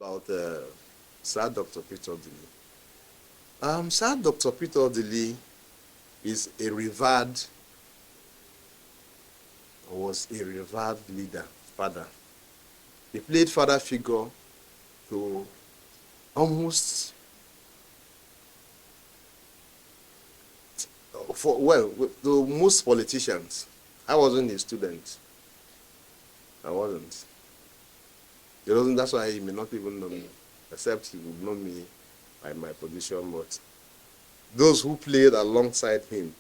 about Sir Dr. Peter Odili. Sir Dr. Peter Odili is a revered, was a revered leader, father. He played father figure to almost, to most politicians. I wasn't a student. I wasn't. That's why he may not even know me, except he would know me by my position. But those who played alongside him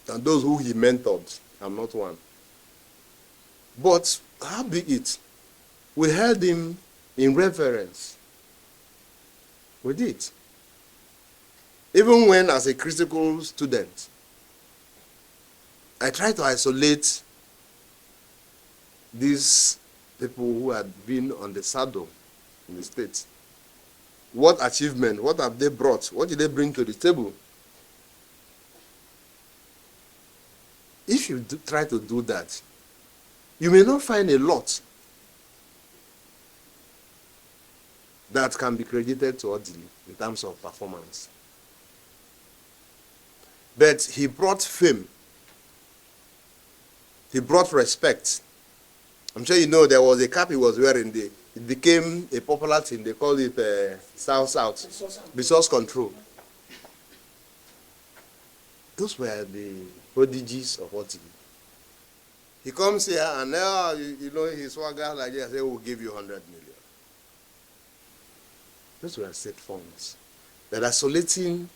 and those who he mentored, I'm not one. But how be it? We held him in reverence. We did. Even when, as a critical student, I tried to isolate these people who had been on the saddle in the state. What achievement, what have they brought? What did they bring to the table? If you try to do that, you may not find a lot that can be credited to Odili in terms of performance. But he brought fame. He brought respect. I'm sure you know there was a cap he was wearing. It became a popular thing. They called it South. Resource control. Those were the prodigies of Odili. He comes here and now, you know, he swagger like this, I say, we'll give you 100 million. Those were state funds. They're isolating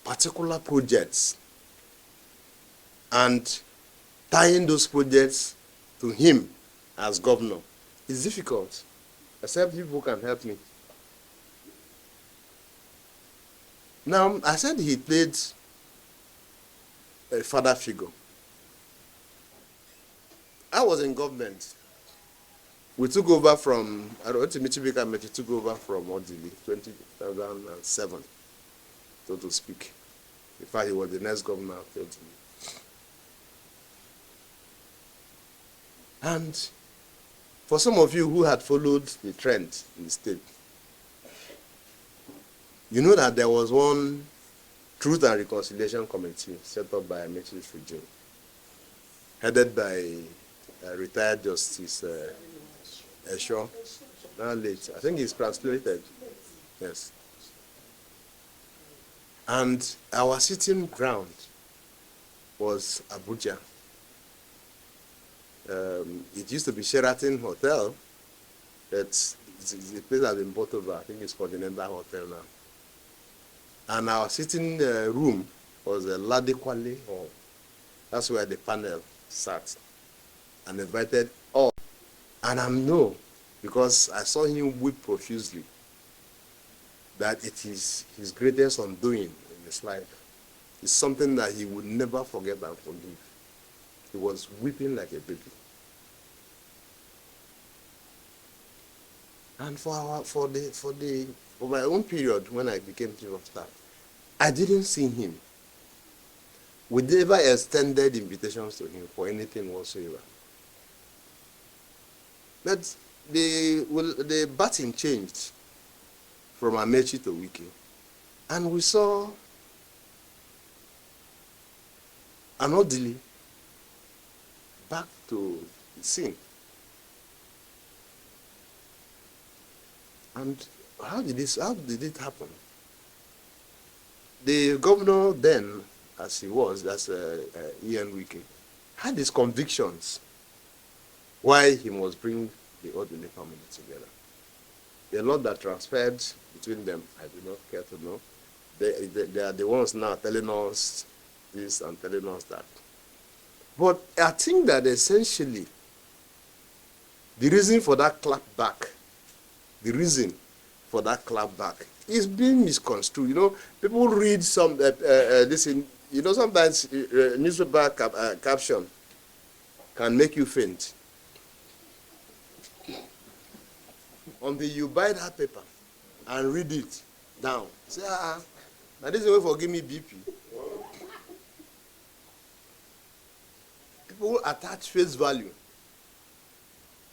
particular projects and tying those projects to him as governor is difficult, except people can help me. Now, I said he played a father figure. I was in government. We took over from, Michibika took over from Odili, 2007, so to speak. In fact, he was the next governor of Odili. And for some of you who had followed the trend in the state, you know that there was one Truth and Reconciliation Committee set up by Mechi's regime, headed by retired Justice Esho, now late. I think he's translated. Yes. And our sitting ground was Abuja. It used to be Sheraton Hotel. The place has been bought over. I think it's Continental Hotel now. And our sitting room was a Ladekwale Hall. That's where the panel sat and invited all. And I know, because I saw him weep profusely, that it is his greatest undoing in his life. It's something that he would never forget and forgive. He was weeping like a baby. And for my own period, when I became chief of staff, I didn't see him. We never extended invitations to him for anything whatsoever. But the batting changed from Amechi to Wike. And we saw an Odili back to the scene. And how did it happen? The governor then, as he was, that's Ian Wike, had his convictions why he must bring the Odili family together. A lot that transferred between them, I do not care to know. They are the ones now telling us this and telling us that. But I think that essentially, the reason for that clap back is being misconstrued. You know, people read some, listen, you know, sometimes newspaper caption can make you faint. Until you buy that paper and read it down. Say, now this is a way for give me BP. People attach face value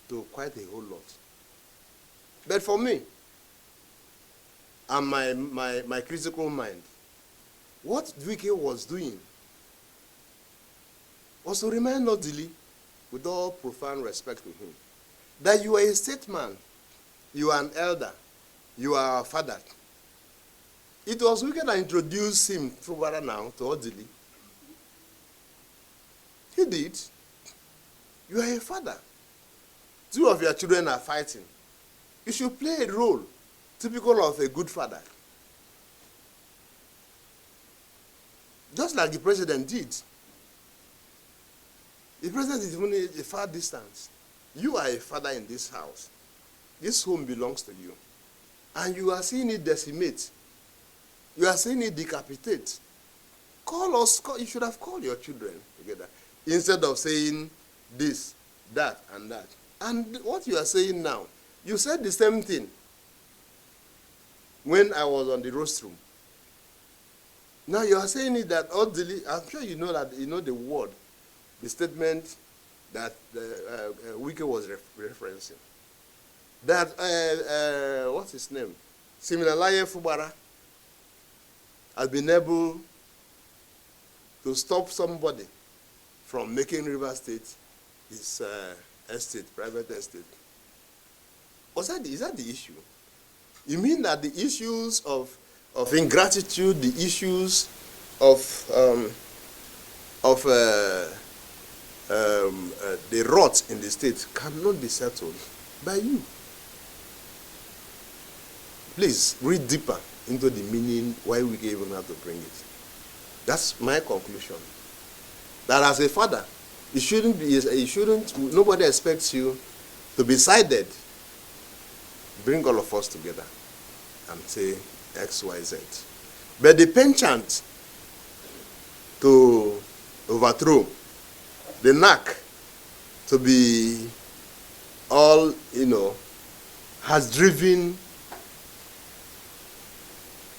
to quite a whole lot. But for me, and my critical mind, what Wike was doing was to remind Odili, with all profound respect to him, that you are a statesman, you are an elder, you are a father. It was Wike that introduced him, Fubara now, to Odili. He did. You are a father. Two of your children are fighting. You should play a role typical of a good father. Just like the president did. The president is only a far distance. You are a father in this house. This home belongs to you. And you are seeing it decimate. You are seeing it decapitate. Call us, you should have called your children together. Instead of saying this, that, and that. And what you are saying now, you said the same thing when I was on the rostrum. Now you are saying it that Odili, I'm sure you know that, you know the word, the statement that Wike was referencing. That, what's his name? Siminalayi Fubara has been able to stop somebody from making River State his estate, private estate. Is that the issue? You mean that the issues of ingratitude, the issues of the rot in the state cannot be settled by you? Please read deeper into the meaning why we even have to bring it. That's my conclusion. That as a father, nobody expects you to be sided. Bring all of us together and say X, Y, Z. But the penchant to overthrow, the knack to be all, has driven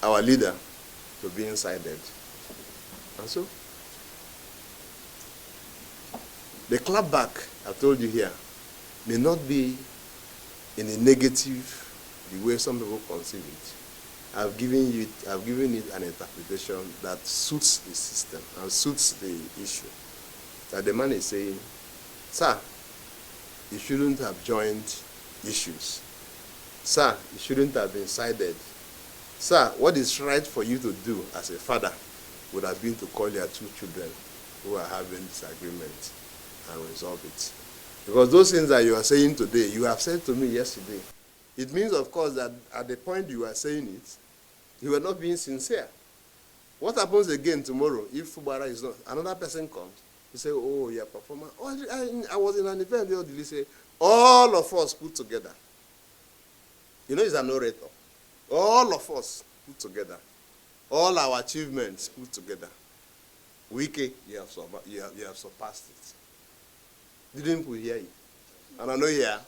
our leader to be sided. And so, the clapback, I told you here, may not be in a negative, the way some people conceive it. I've given it an interpretation that suits the system and suits the issue. That the man is saying, sir, you shouldn't have joined issues. Sir, you shouldn't have been sided. Sir, what is right for you to do as a father would have been to call your two children who are having disagreement and resolve it. Because those things that you are saying today, you have said to me yesterday. It means, of course, that at the point you are saying it, you are not being sincere. What happens again tomorrow if Fubara is not? Another person comes. You say, oh, you're a performer. Oh, I was in an event where Odili say, all of us put together. He's an orator. All of us put together. All our achievements put together. Wike, you have surpassed it. Didn't we hear you? And I know you are.